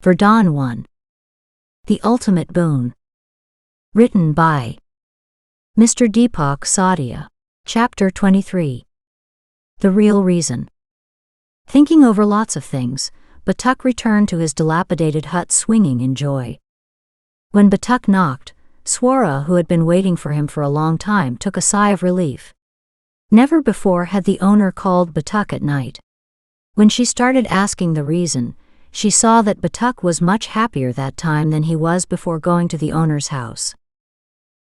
Vardaan 1. The Ultimate Boon. Written by Mr. Deepak Sadia. Chapter 23. The Real Reason. Thinking over lots of things, Batuk returned to his dilapidated hut swinging in joy. When Batuk knocked, Swara, who had been waiting for him for a long time, took a sigh of relief. Never before had the owner called Batuk at night. When she started asking the reason, she saw that Batuk was much happier that time than he was before going to the owner's house.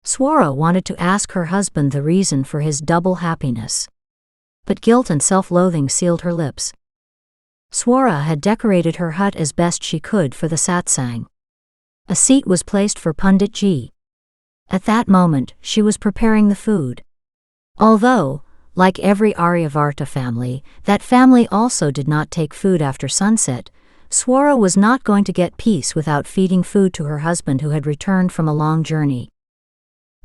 Swara wanted to ask her husband the reason for his double happiness. But guilt and self-loathing sealed her lips. Swara had decorated her hut as best she could for the satsang. A seat was placed for Pandit Ji. At that moment, she was preparing the food. Although, like every Aryavarta family, that family also did not take food after sunset, Swara was not going to get peace without feeding food to her husband who had returned from a long journey.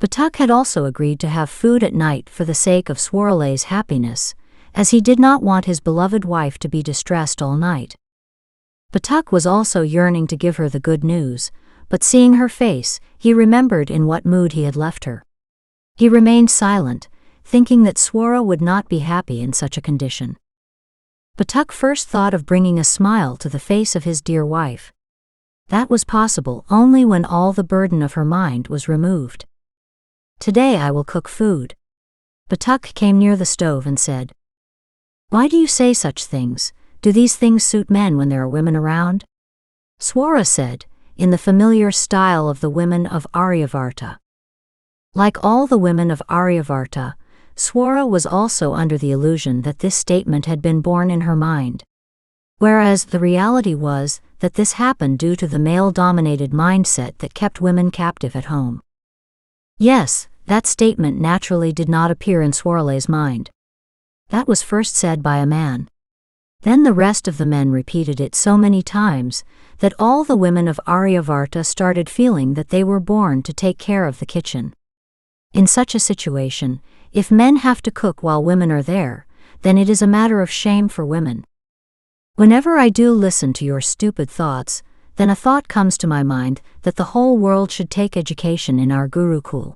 Batuk had also agreed to have food at night for the sake of Swarale's happiness, as he did not want his beloved wife to be distressed all night. Batuk was also yearning to give her the good news, but seeing her face, he remembered in what mood he had left her. He remained silent, thinking that Swara would not be happy in such a condition. Batuk first thought of bringing a smile to the face of his dear wife. That was possible only when all the burden of her mind was removed. "Today I will cook food." Batuk came near the stove and said, "Why do you say such things? Do these things suit men when there are women around?" Swara said, in the familiar style of the women of Aryavarta. Like all the women of Aryavarta, Swara was also under the illusion that this statement had been born in her mind. Whereas the reality was that this happened due to the male-dominated mindset that kept women captive at home. Yes, that statement naturally did not appear in Swarale's mind. That was first said by a man. Then the rest of the men repeated it so many times that all the women of Aryavarta started feeling that they were born to take care of the kitchen. In such a situation, if men have to cook while women are there, then it is a matter of shame for women. Whenever I do listen to your stupid thoughts, then a thought comes to my mind that the whole world should take education in our Gurukul.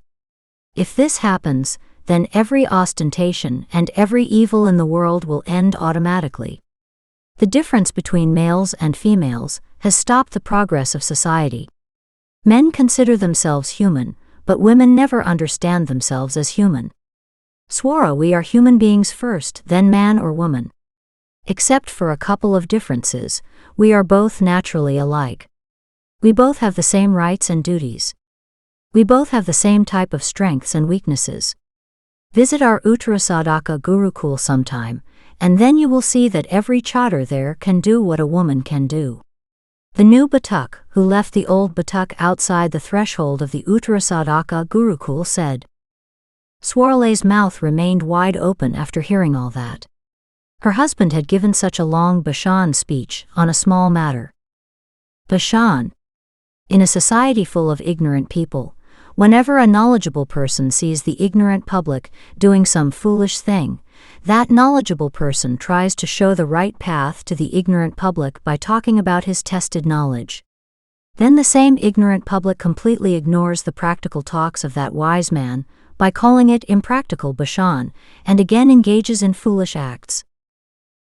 If this happens, then every ostentation and every evil in the world will end automatically. The difference between males and females has stopped the progress of society. Men consider themselves human, but women never understand themselves as human. Swara, we are human beings first, then man or woman. Except for a couple of differences, we are both naturally alike. We both have the same rights and duties. We both have the same type of strengths and weaknesses. Visit our Uttarasadaka Gurukul sometime, and then you will see that every chatur there can do what a woman can do. The new Batuk, who left the old Batuk outside the threshold of the Uttarasadaka Gurukul, said. Swarale's mouth remained wide open after hearing all that. Her husband had given such a long Bashan speech on a small matter. Bashan. In a society full of ignorant people, whenever a knowledgeable person sees the ignorant public doing some foolish thing, that knowledgeable person tries to show the right path to the ignorant public by talking about his tested knowledge. Then the same ignorant public completely ignores the practical talks of that wise man by calling it impractical Bashan, and again engages in foolish acts.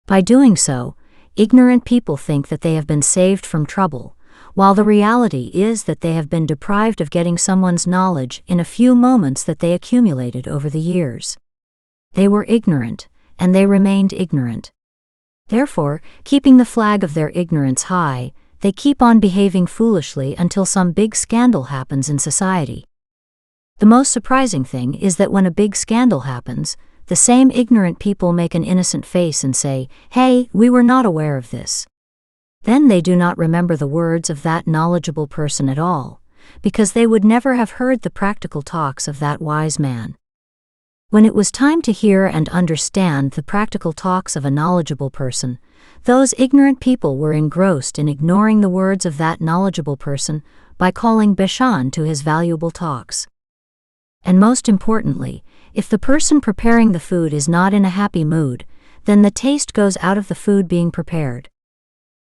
By doing so, ignorant people think that they have been saved from trouble, while the reality is that they have been deprived of getting someone's knowledge in a few moments that they accumulated over the years. They were ignorant, and they remained ignorant. Therefore, keeping the flag of their ignorance high, they keep on behaving foolishly until some big scandal happens in society. The most surprising thing is that when a big scandal happens, the same ignorant people make an innocent face and say, "Hey, we were not aware of this." Then they do not remember the words of that knowledgeable person at all, because they would never have heard the practical talks of that wise man. When it was time to hear and understand the practical talks of a knowledgeable person, those ignorant people were engrossed in ignoring the words of that knowledgeable person by calling Bashan to his valuable talks. And most importantly, if the person preparing the food is not in a happy mood, then the taste goes out of the food being prepared.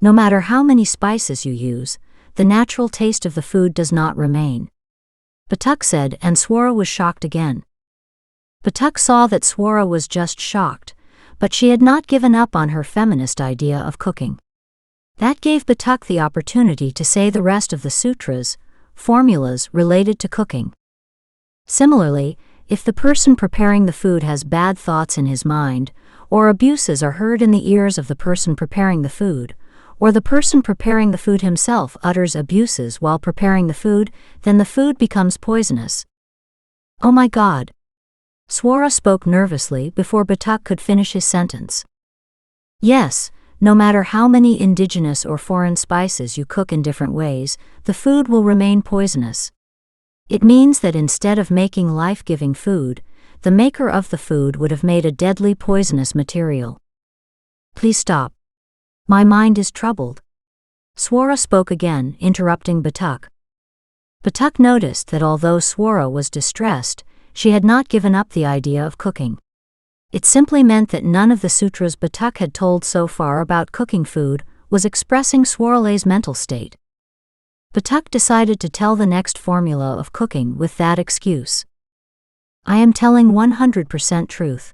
No matter how many spices you use, the natural taste of the food does not remain. Batuk said, and Swara was shocked again. Batuk saw that Swara was just shocked, but she had not given up on her feminist idea of cooking. That gave Batuk the opportunity to say the rest of the sutras, formulas related to cooking. Similarly, if the person preparing the food has bad thoughts in his mind, or abuses are heard in the ears of the person preparing the food, or the person preparing the food himself utters abuses while preparing the food, then the food becomes poisonous. Oh my God! Swara spoke nervously before Batuk could finish his sentence. Yes, no matter how many indigenous or foreign spices you cook in different ways, the food will remain poisonous. It means that instead of making life-giving food, the maker of the food would have made a deadly poisonous material. Please stop. My mind is troubled. Swara spoke again, interrupting Batuk. Batuk noticed that although Swara was distressed, she had not given up the idea of cooking. It simply meant that none of the sutras Batuk had told so far about cooking food was expressing Swarale's mental state. Batuk decided to tell the next formula of cooking with that excuse. I am telling 100% truth.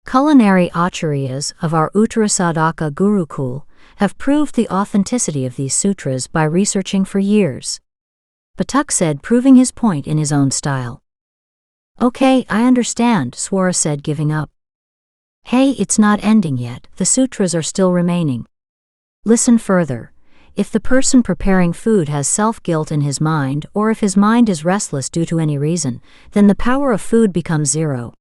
Culinary acharyas of our Uttarasadhaka Gurukul have proved the authenticity of these sutras by researching for years. Batuk said, proving his point in his own style. Okay, I understand, Swara said, giving up. Hey, it's not ending yet, the sutras are still remaining. Listen further. If the person preparing food has self-guilt in his mind, or if his mind is restless due to any reason, then the power of food becomes zero.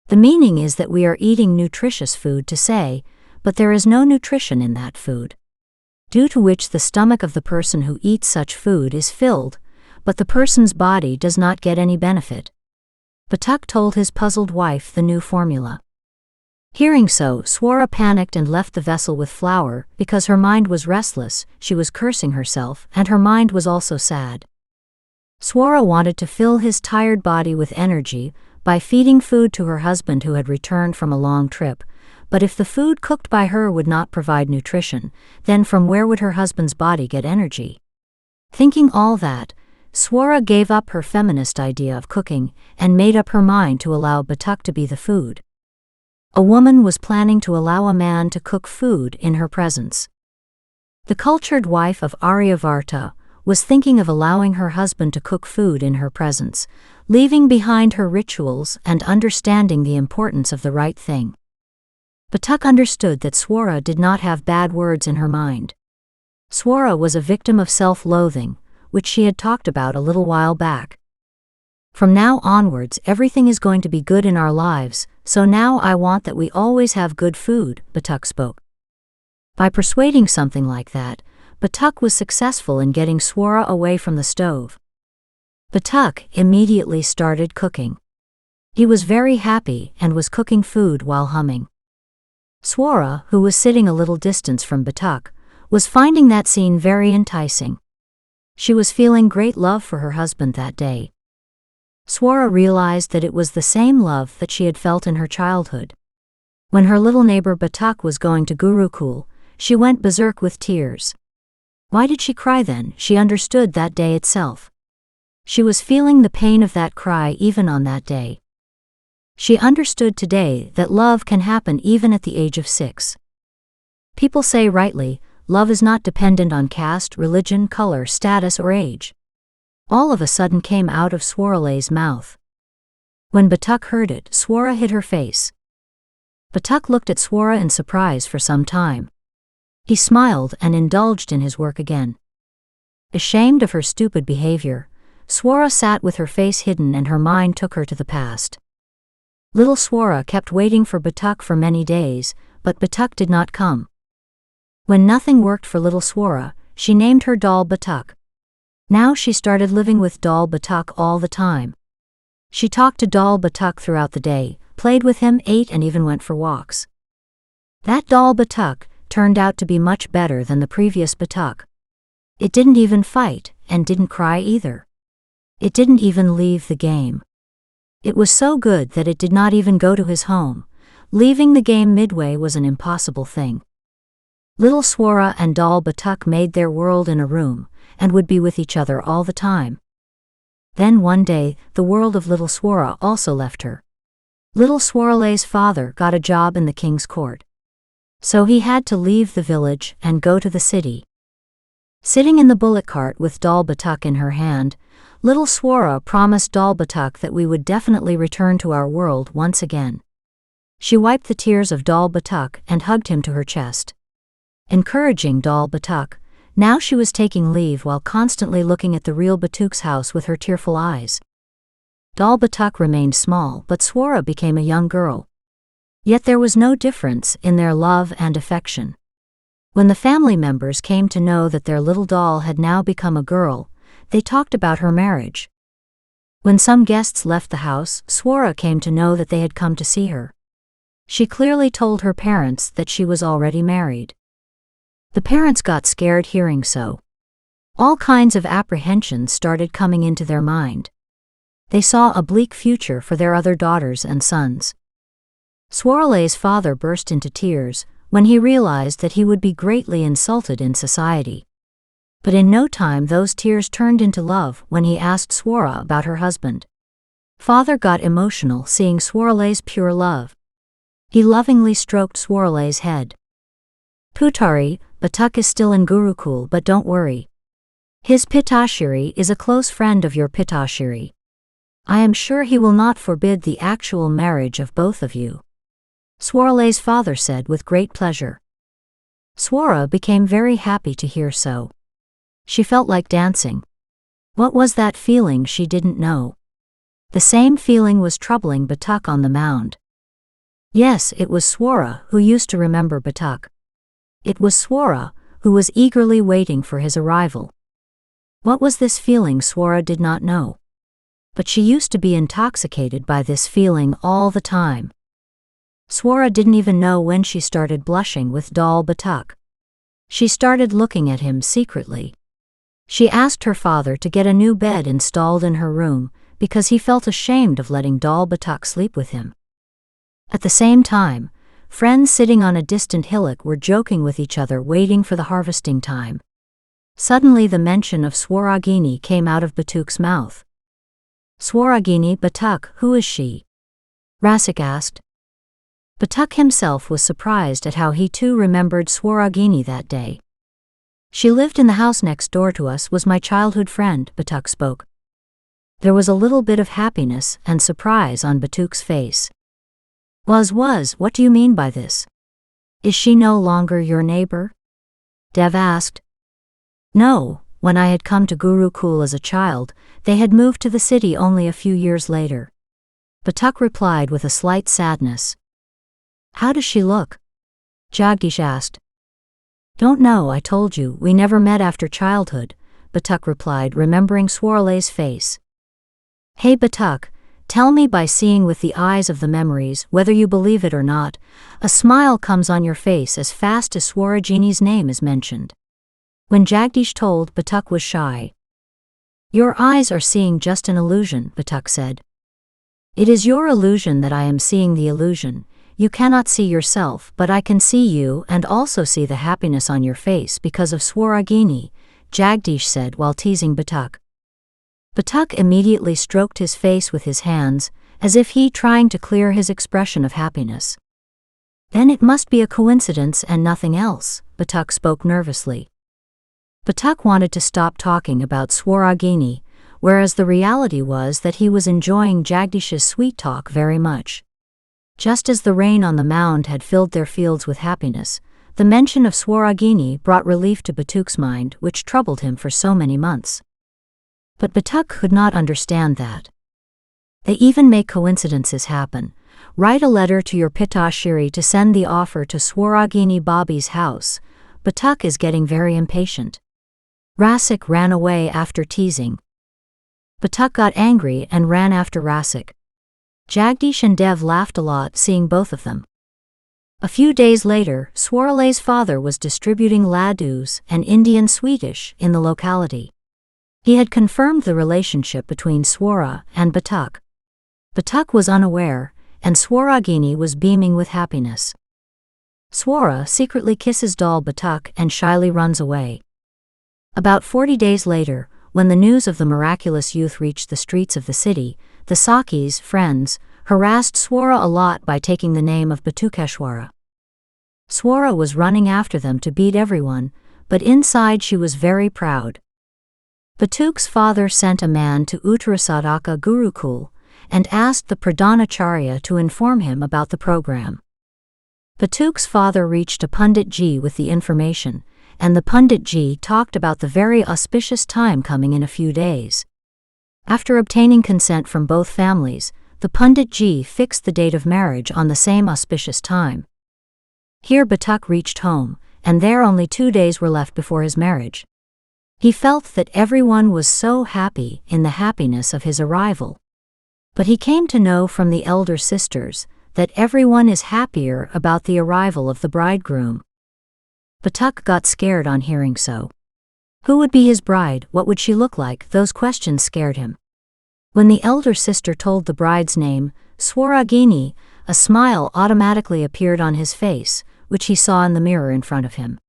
The meaning is that we are eating nutritious food to say, but there is no nutrition in that food. Due to which the stomach of the person who eats such food is filled, but the person's body does not get any benefit. Batuk told his puzzled wife the new formula. Hearing so, Swara panicked and left the vessel with flour, because her mind was restless, she was cursing herself, and her mind was also sad. Swara wanted to fill his tired body with energy by feeding food to her husband who had returned from a long trip, but if the food cooked by her would not provide nutrition, then from where would her husband's body get energy? Thinking all that, Swara gave up her feminist idea of cooking and made up her mind to allow Batuk to be the food. A woman was planning to allow a man to cook food in her presence. The cultured wife of Aryavarta was thinking of allowing her husband to cook food in her presence, leaving behind her rituals and understanding the importance of the right thing. Batuk understood that Swara did not have bad words in her mind. Swara was a victim of self-loathing, which she had talked about a little while back. From now onwards, everything is going to be good in our lives, so now I want that we always have good food, Batuk spoke. By persuading something like that, Batuk was successful in getting Swara away from the stove. Batuk immediately started cooking. He was very happy and was cooking food while humming. Swara, who was sitting a little distance from Batuk, was finding that scene very enticing. She was feeling great love for her husband that day. Swara realized that it was the same love that she had felt in her childhood. When her little neighbor Batuk was going to Gurukul, she went berserk with tears. Why did she cry then? She understood that day itself. She was feeling the pain of that cry even on that day. She understood today that love can happen even at the age of 6. People say rightly, love is not dependent on caste, religion, color, status, or age. All of a sudden came out of Swarale's mouth. When Batuk heard it, Swara hid her face. Batuk looked at Swara in surprise for some time. He smiled and indulged in his work again. Ashamed of her stupid behavior, Swara sat with her face hidden and her mind took her to the past. Little Swara kept waiting for Batuk for many days, but Batuk did not come. When nothing worked for little Swara, she named her doll Batuk. Now she started living with doll Batuk all the time. She talked to doll Batuk throughout the day, played with him, ate, and even went for walks. That doll Batuk turned out to be much better than the previous Batuk. It didn't even fight, and didn't cry either. It didn't even leave the game. It was so good that it did not even go to his home. Leaving the game midway was an impossible thing. Little Swara and Dal Batuk made their world in a room, and would be with each other all the time. Then one day, the world of Little Swara also left her. Little Swarale's father got a job in the king's court. So he had to leave the village and go to the city. Sitting in the bullock cart with Dal Batuk in her hand, Little Swara promised Dal Batuk that we would definitely return to our world once again. She wiped the tears of Dal Batuk and hugged him to her chest. Encouraging Dal Batuk, now she was taking leave while constantly looking at the real Batuk's house with her tearful eyes. Dal Batuk remained small, but Swara became a young girl. Yet there was no difference in their love and affection. When the family members came to know that their little doll had now become a girl, they talked about her marriage. When some guests left the house, Swara came to know that they had come to see her. She clearly told her parents that she was already married. The parents got scared hearing so. All kinds of apprehensions started coming into their mind. They saw a bleak future for their other daughters and sons. Swarale's father burst into tears when he realized that he would be greatly insulted in society. But in no time those tears turned into love when he asked Swara about her husband. Father got emotional seeing Swarale's pure love. He lovingly stroked Swarale's head. Putari, Batuk is still in Gurukul, but don't worry. His Pitashiri is a close friend of your Pitashiri. I am sure he will not forbid the actual marriage of both of you. Swarale's father said with great pleasure. Swara became very happy to hear so. She felt like dancing. What was that feeling she didn't know? The same feeling was troubling Batuk on the mound. Yes, it was Swara who used to remember Batuk. It was Swara who was eagerly waiting for his arrival. What was this feeling Swara did not know. But she used to be intoxicated by this feeling all the time. Swara didn't even know when she started blushing with Dal Batuk. She started looking at him secretly. She asked her father to get a new bed installed in her room because he felt ashamed of letting Dal Batuk sleep with him. At the same time, friends sitting on a distant hillock were joking with each other waiting for the harvesting time. Suddenly the mention of Swaragini came out of Batuk's mouth. Swaragini, Batuk, who is she? Rasik asked. Batuk himself was surprised at how he too remembered Swaragini that day. She lived in the house next door to us, was my childhood friend, Batuk spoke. There was a little bit of happiness and surprise on Batuk's face. What do you mean by this? Is she no longer your neighbor? Dev asked. No, when I had come to Gurukul as a child, they had moved to the city only a few years later. Batuk replied with a slight sadness. How does she look? Jagdish asked. Don't know, I told you, we never met after childhood, Batuk replied, remembering Swarale's face. Hey Batuk, tell me by seeing with the eyes of the memories, whether you believe it or not, a smile comes on your face as fast as Swarajini's name is mentioned. When Jagdish told, Batuk was shy. Your eyes are seeing just an illusion, Batuk said. It is your illusion that I am seeing the illusion. You cannot see yourself, but I can see you and also see the happiness on your face because of Swaragini, Jagdish said while teasing Batuk. Batuk immediately stroked his face with his hands, as if he trying to clear his expression of happiness. Then it must be a coincidence and nothing else, Batuk spoke nervously. Batuk wanted to stop talking about Swaragini, whereas the reality was that he was enjoying Jagdish's sweet talk very much. Just as the rain on the mound had filled their fields with happiness, the mention of Swaragini brought relief to Batuk's mind, which troubled him for so many months. But Batuk could not understand that. They even make coincidences happen. Write a letter to your Pitashiri to send the offer to Swaragini Bobby's house. Batuk is getting very impatient. Rasik ran away after teasing. Batuk got angry and ran after Rasik. Jagdish and Dev laughed a lot seeing both of them. A few days later, Swarale's father was distributing laddus and Indian sweetish in the locality. He had confirmed the relationship between Swara and Batuk. Batuk was unaware, and Swaragini was beaming with happiness. Swara secretly kisses doll Batuk and shyly runs away. About 40 days later, when the news of the miraculous youth reached the streets of the city, the Sakis, friends, harassed Swara a lot by taking the name of Batukeshwara. Swara was running after them to beat everyone, but inside she was very proud. Batuk's father sent a man to Uttarasadaka Gurukul and asked the Pradhanacharya to inform him about the program. Batuk's father reached a Pandit Ji with the information, and the Pandit Ji talked about the very auspicious time coming in a few days. After obtaining consent from both families, the Pandit Ji fixed the date of marriage on the same auspicious time. Here Batuk reached home, and there only 2 days were left before his marriage. He felt that everyone was so happy in the happiness of his arrival. But he came to know from the elder sisters that everyone is happier about the arrival of the bridegroom. Batuk got scared on hearing so. Who would be his bride? What would she look like? Those questions scared him. When the elder sister told the bride's name, Swaragini, a smile automatically appeared on his face, which he saw in the mirror in front of him.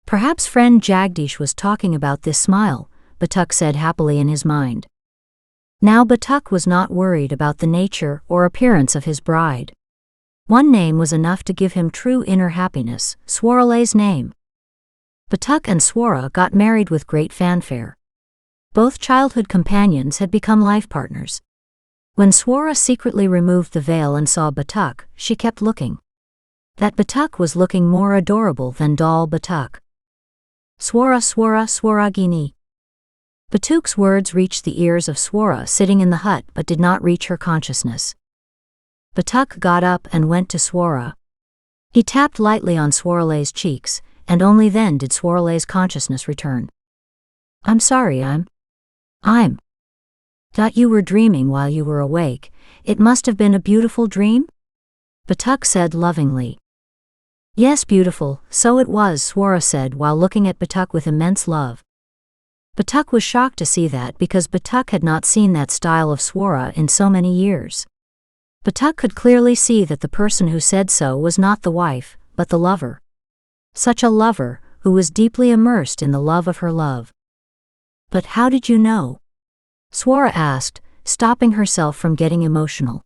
Perhaps friend Jagdish was talking about this smile, Batuk said happily in his mind. Now Batuk was not worried about the nature or appearance of his bride. One name was enough to give him true inner happiness, Swarale's name. Batuk and Swara got married with great fanfare. Both childhood companions had become life partners. When Swara secretly removed the veil and saw Batuk, she kept looking. That Batuk was looking more adorable than doll Batuk. Swara Swaragini. Batuk's words reached the ears of Swara sitting in the hut but did not reach her consciousness. Batuk got up and went to Swara. He tapped lightly on Swarale's cheeks, and only then did Swarale's consciousness return. I'm sorry, Thought you were dreaming while you were awake. It must have been a beautiful dream? Batuk said lovingly. Yes, beautiful, so it was, Swara said while looking at Batuk with immense love. Batuk was shocked to see that because Batuk had not seen that style of Swara in so many years. Batuk could clearly see that the person who said so was not the wife, but the lover. Such a lover, who was deeply immersed in the love of her love. But how did you know? Swara asked, stopping herself from getting emotional.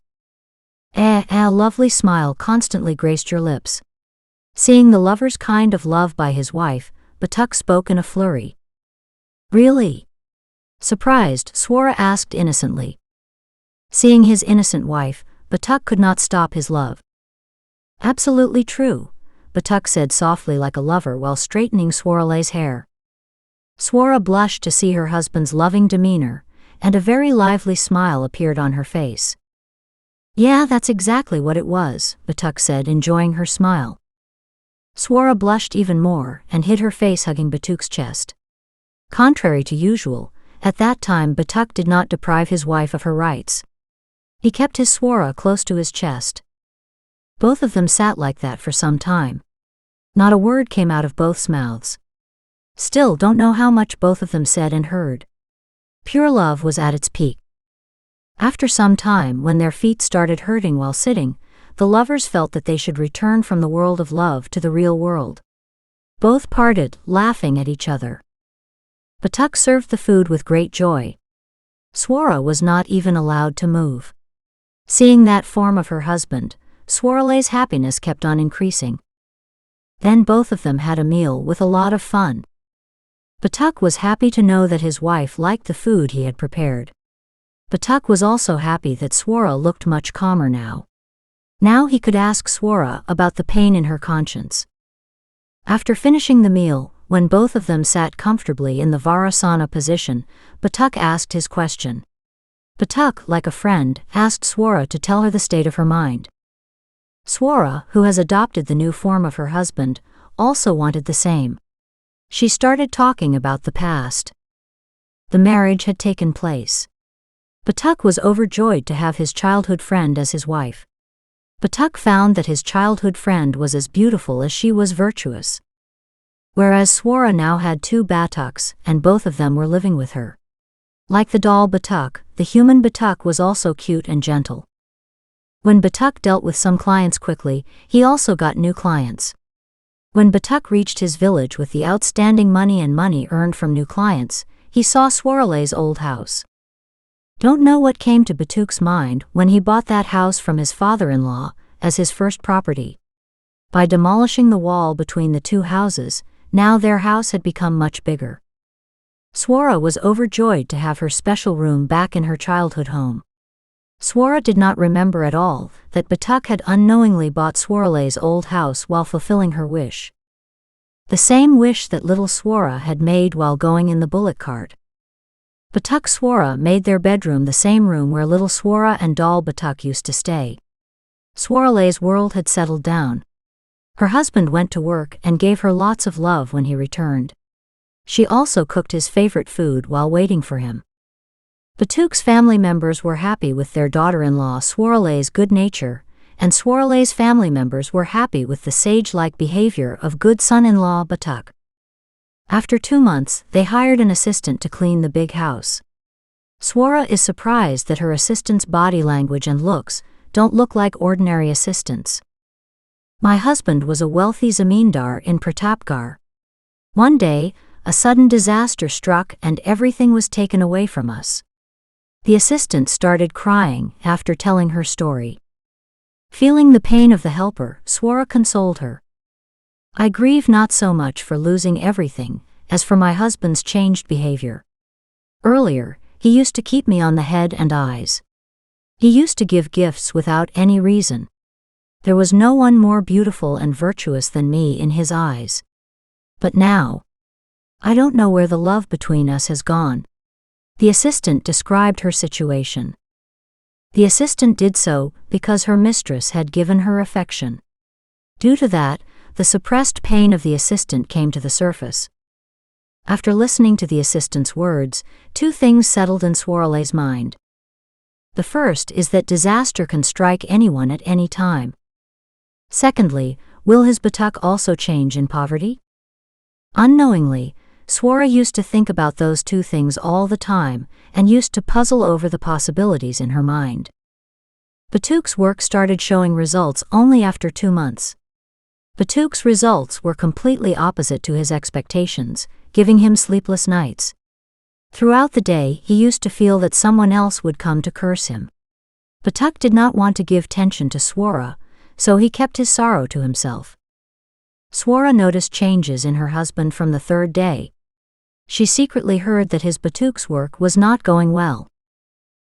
A lovely smile constantly graced your lips. Seeing the lover's kind of love by his wife, Batuk spoke in a flurry. Really? Surprised, Swara asked innocently. Seeing his innocent wife, Batuk could not stop his love. Absolutely true, Batuk said softly like a lover while straightening Swarale's hair. Swara blushed to see her husband's loving demeanor, and a very lively smile appeared on her face. Yeah, that's exactly what it was, Batuk said, enjoying her smile. Swara blushed even more and hid her face hugging Batuk's chest. Contrary to usual, at that time Batuk did not deprive his wife of her rights. He kept his Swara close to his chest. Both of them sat like that for some time. Not a word came out of both's mouths. Still don't know how much both of them said and heard. Pure love was at its peak. After some time, when their feet started hurting while sitting, the lovers felt that they should return from the world of love to the real world. Both parted, laughing at each other. Batuk served the food with great joy. Swara was not even allowed to move. Seeing that form of her husband, Swarale's happiness kept on increasing. Then both of them had a meal with a lot of fun. Batuk was happy to know that his wife liked the food he had prepared. Batuk was also happy that Swara looked much calmer now. Now he could ask Swara about the pain in her conscience. After finishing the meal, when both of them sat comfortably in the Varasana position, Batuk asked his question. Batuk, like a friend, asked Swara to tell her the state of her mind. Swara, who has adopted the new form of her husband, also wanted the same. She started talking about the past. The marriage had taken place. Batuk was overjoyed to have his childhood friend as his wife. Batuk found that his childhood friend was as beautiful as she was virtuous. Whereas Swara now had 2 Batuks, and both of them were living with her. Like the doll Batuk, the human Batuk was also cute and gentle. When Batuk dealt with some clients quickly, he also got new clients. When Batuk reached his village with the outstanding money and money earned from new clients, he saw Swarale's old house. Don't know what came to Batuk's mind when he bought that house from his father-in-law as his first property. By demolishing the wall between the two houses, now their house had become much bigger. Swara was overjoyed to have her special room back in her childhood home. Swara did not remember at all that Batuk had unknowingly bought Swarale's old house while fulfilling her wish. The same wish that little Swara had made while going in the bullock cart. Batuk Swara made their bedroom the same room where little Swara and doll Batuk used to stay. Swarale's world had settled down. Her husband went to work and gave her lots of love when he returned. She also cooked his favorite food while waiting for him. Batuk's family members were happy with their daughter-in-law Swarale's good nature, and Swarale's family members were happy with the sage-like behavior of good son-in-law Batuk. After 2 months, they hired an assistant to clean the big house. Swara is surprised that her assistant's body language and looks don't look like ordinary assistants. My husband was a wealthy zamindar in Pratapgarh. One day, a sudden disaster struck and everything was taken away from us. The assistant started crying after telling her story. Feeling the pain of the helper, Swara consoled her. I grieve not so much for losing everything, as for my husband's changed behavior. Earlier, he used to keep me on the head and eyes. He used to give gifts without any reason. There was no one more beautiful and virtuous than me in his eyes. But now, I don't know where the love between us has gone. The assistant described her situation. The assistant did so because her mistress had given her affection. Due to that, the suppressed pain of the assistant came to the surface. After listening to the assistant's words, 2 things settled in Swarale's mind. The first is that disaster can strike anyone at any time. Secondly, will his Batuk also change in poverty? Unknowingly, Swara used to think about those 2 things all the time and used to puzzle over the possibilities in her mind. Batuk's work started showing results only after 2 months. Batuk's results were completely opposite to his expectations, giving him sleepless nights. Throughout the day, he used to feel that someone else would come to curse him. Batuk did not want to give tension to Swara, so he kept his sorrow to himself. Swara noticed changes in her husband from the 3rd day. She secretly heard that his Batuk's work was not going well.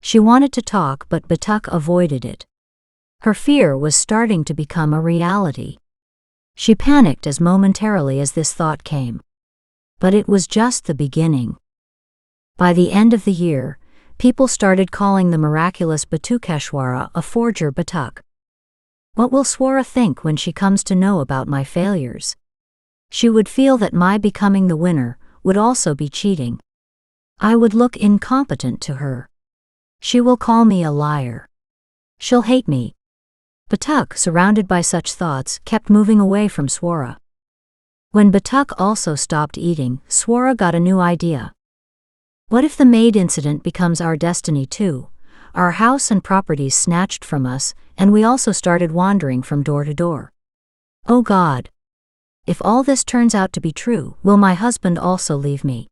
She wanted to talk, but Batuk avoided it. Her fear was starting to become a reality. She panicked as momentarily as this thought came. But it was just the beginning. By the end of the year, people started calling the miraculous Batukeshwara a forger Batuk. What will Swara think when she comes to know about my failures? She would feel that my becoming the winner would also be cheating. I would look incompetent to her. She will call me a liar. She'll hate me. Batuk, surrounded by such thoughts, kept moving away from Swara. When Batuk also stopped eating, Swara got a new idea. What if the maid incident becomes our destiny too? Our house and properties snatched from us, and we also started wandering from door to door. Oh God! If all this turns out to be true, will my husband also leave me?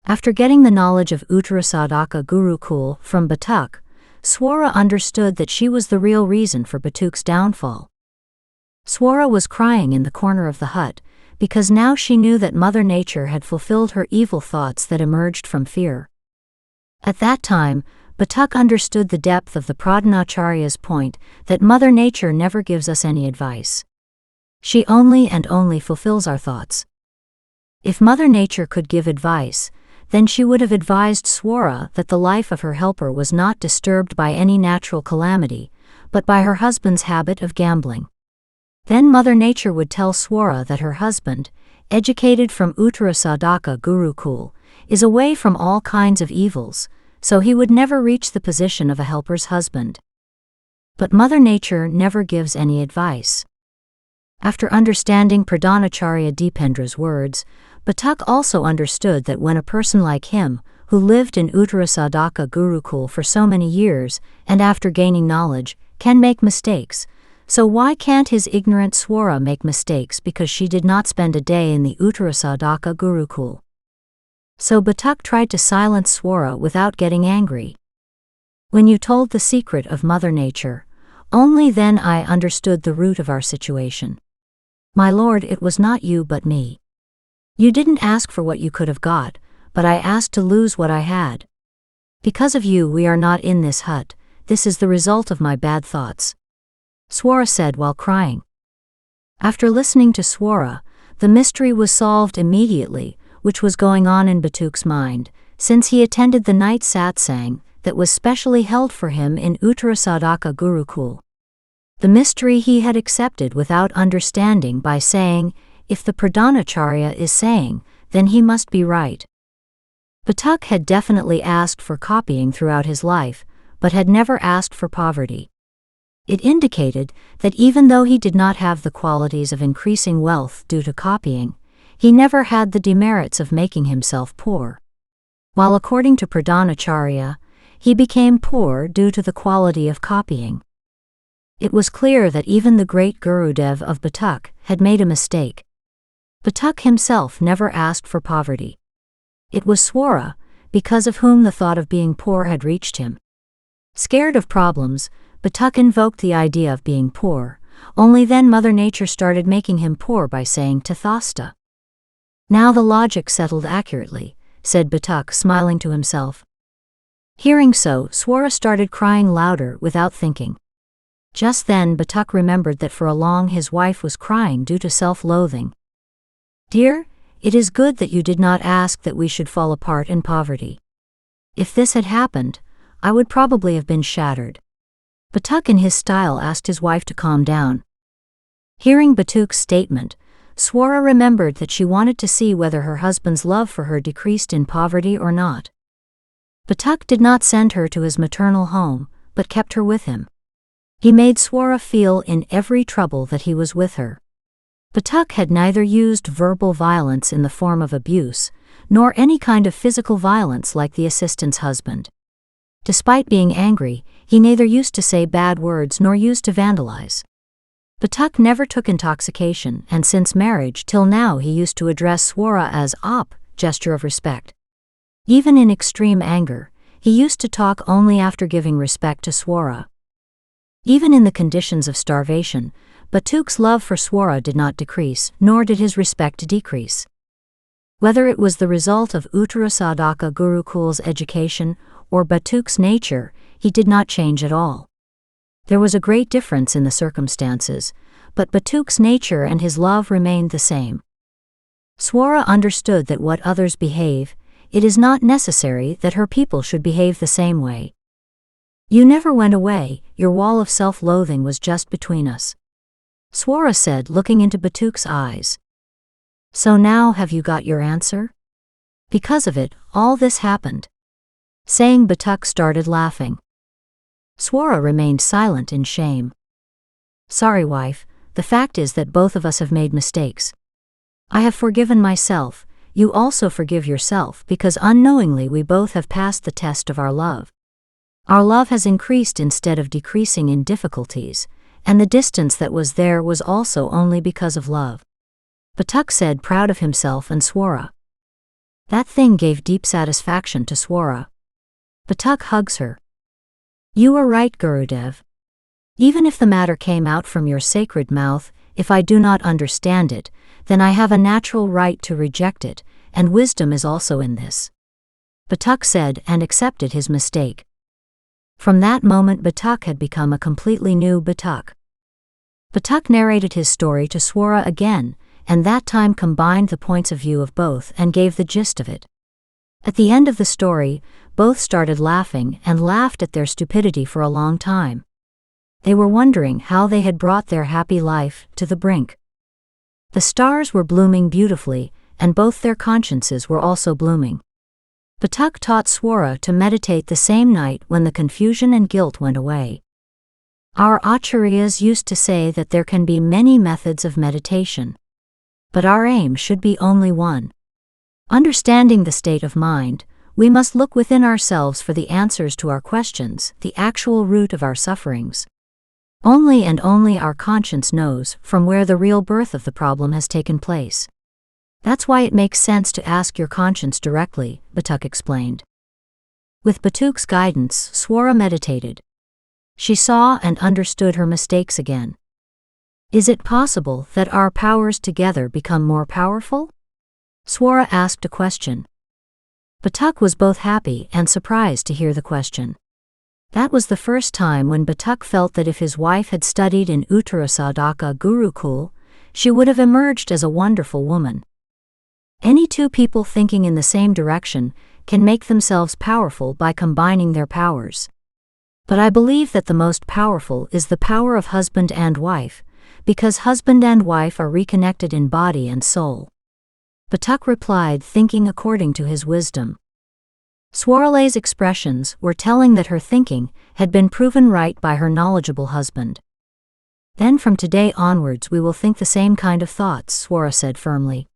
After getting the knowledge of Uttarasadaka Gurukul from Batuk, Swara understood that she was the real reason for Batuk's downfall. Swara was crying in the corner of the hut, because now she knew that Mother Nature had fulfilled her evil thoughts that emerged from fear. At that time, Batuk understood the depth of the Pradhanacharya's point that Mother Nature never gives us any advice. She only and only fulfills our thoughts. If Mother Nature could give advice, then she would have advised Swara that the life of her helper was not disturbed by any natural calamity, but by her husband's habit of gambling. Then Mother Nature would tell Swara that her husband, educated from Uttarasadaka Gurukul, is away from all kinds of evils, so he would never reach the position of a helper's husband. But Mother Nature never gives any advice. After understanding Pradhanacharya Dipendra's words, Batuk also understood that when a person like him, who lived in Uttarasadaka Gurukul for so many years, and after gaining knowledge, can make mistakes, so why can't his ignorant Swara make mistakes because she did not spend a day in the Uttarasadhaka Gurukul? So Batuk tried to silence Swara without getting angry. When you told the secret of Mother Nature, only then I understood the root of our situation. My lord, it was not you but me. You didn't ask for what you could have got, but I asked to lose what I had. Because of you we are not in this hut, this is the result of my bad thoughts. Swara said while crying. After listening to Swara, the mystery was solved immediately, which was going on in Batuk's mind, since he attended the night satsang that was specially held for him in Uttarasadhaka Gurukul. The mystery he had accepted without understanding by saying, if the Pradhanacharya is saying, then he must be right. Batuk had definitely asked for copying throughout his life, but had never asked for poverty. It indicated that even though he did not have the qualities of increasing wealth due to copying, he never had the demerits of making himself poor. While according to Pradhanacharya, he became poor due to the quality of copying. It was clear that even the great Gurudev of Batuk had made a mistake. Batuk himself never asked for poverty. It was Swara, because of whom the thought of being poor had reached him. Scared of problems, Batuk invoked the idea of being poor, only then Mother Nature started making him poor by saying Tathasta. Now the logic settled accurately, said Batuk, smiling to himself. Hearing so, Swara started crying louder without thinking. Just then Batuk remembered that for a long his wife was crying due to self-loathing. Dear, it is good that you did not ask that we should fall apart in poverty. If this had happened, I would probably have been shattered. Batuk in his style asked his wife to calm down. Hearing Batuk's statement, Swara remembered that she wanted to see whether her husband's love for her decreased in poverty or not. Batuk did not send her to his maternal home, but kept her with him. He made Swara feel in every trouble that he was with her. Batuk had neither used verbal violence in the form of abuse, nor any kind of physical violence like the assistant's husband. Despite being angry, he neither used to say bad words nor used to vandalize. Batuk never took intoxication, and since marriage till now he used to address Swara as Op, gesture of respect. Even in extreme anger, he used to talk only after giving respect to Swara. Even in the conditions of starvation, Batuk's love for Swara did not decrease, nor did his respect decrease. Whether it was the result of Uttarasadhaka Gurukul's education or Batuk's nature, he did not change at all. There was a great difference in the circumstances, but Batuk's nature and his love remained the same. Swara understood that what others behave, it is not necessary that her people should behave the same way. You never went away, your wall of self-loathing was just between us. Swara said, looking into Batuk's eyes. So now have you got your answer? Because of it, all this happened. Saying, Batuk started laughing. Swara remained silent in shame. Sorry, wife, the fact is that both of us have made mistakes. I have forgiven myself, you also forgive yourself, because unknowingly we both have passed the test of our love. Our love has increased instead of decreasing in difficulties, and the distance that was there was also only because of love. Batuk said, proud of himself and Swara. That thing gave deep satisfaction to Swara. Batuk hugs her. You are right, Gurudev. Even if the matter came out from your sacred mouth, if I do not understand it, then I have a natural right to reject it, and wisdom is also in this. Batuk said and accepted his mistake. From that moment Batuk had become a completely new Batuk. Batuk narrated his story to Swara again, and that time combined the points of view of both and gave the gist of it. At the end of the story, both started laughing and laughed at their stupidity for a long time. They were wondering how they had brought their happy life to the brink. The stars were blooming beautifully, and both their consciences were also blooming. Batuk taught Swara to meditate the same night when the confusion and guilt went away. Our acharyas used to say that there can be many methods of meditation. But our aim should be only one. Understanding the state of mind, we must look within ourselves for the answers to our questions, the actual root of our sufferings. Only and only our conscience knows from where the real birth of the problem has taken place. That's why it makes sense to ask your conscience directly, Batuk explained. With Batuk's guidance, Swara meditated. She saw and understood her mistakes again. Is it possible that our powers together become more powerful? Swara asked a question. Batuk was both happy and surprised to hear the question. That was the first time when Batuk felt that if his wife had studied in Uttarasadaka Gurukul, she would have emerged as a wonderful woman. Any two people thinking in the same direction can make themselves powerful by combining their powers. But I believe that the most powerful is the power of husband and wife, because husband and wife are reconnected in body and soul. Batuk replied, thinking according to his wisdom. Swarale's expressions were telling that her thinking had been proven right by her knowledgeable husband. Then from today onwards we will think the same kind of thoughts, Swara said firmly.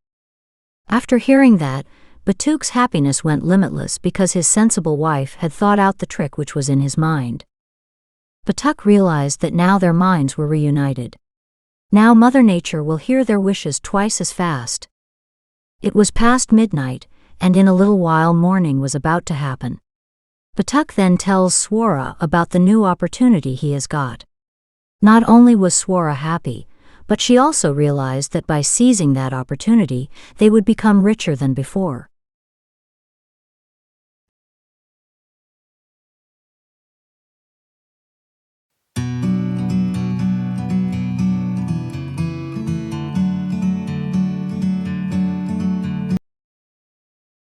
After hearing that, Batuk's happiness went limitless because his sensible wife had thought out the trick which was in his mind. Batuk realized that now their minds were reunited. Now Mother Nature will hear their wishes twice as fast. It was past midnight, and in a little while morning was about to happen. Batuk then tells Swara about the new opportunity he has got. Not only was Swara happy, but she also realized that by seizing that opportunity, they would become richer than before.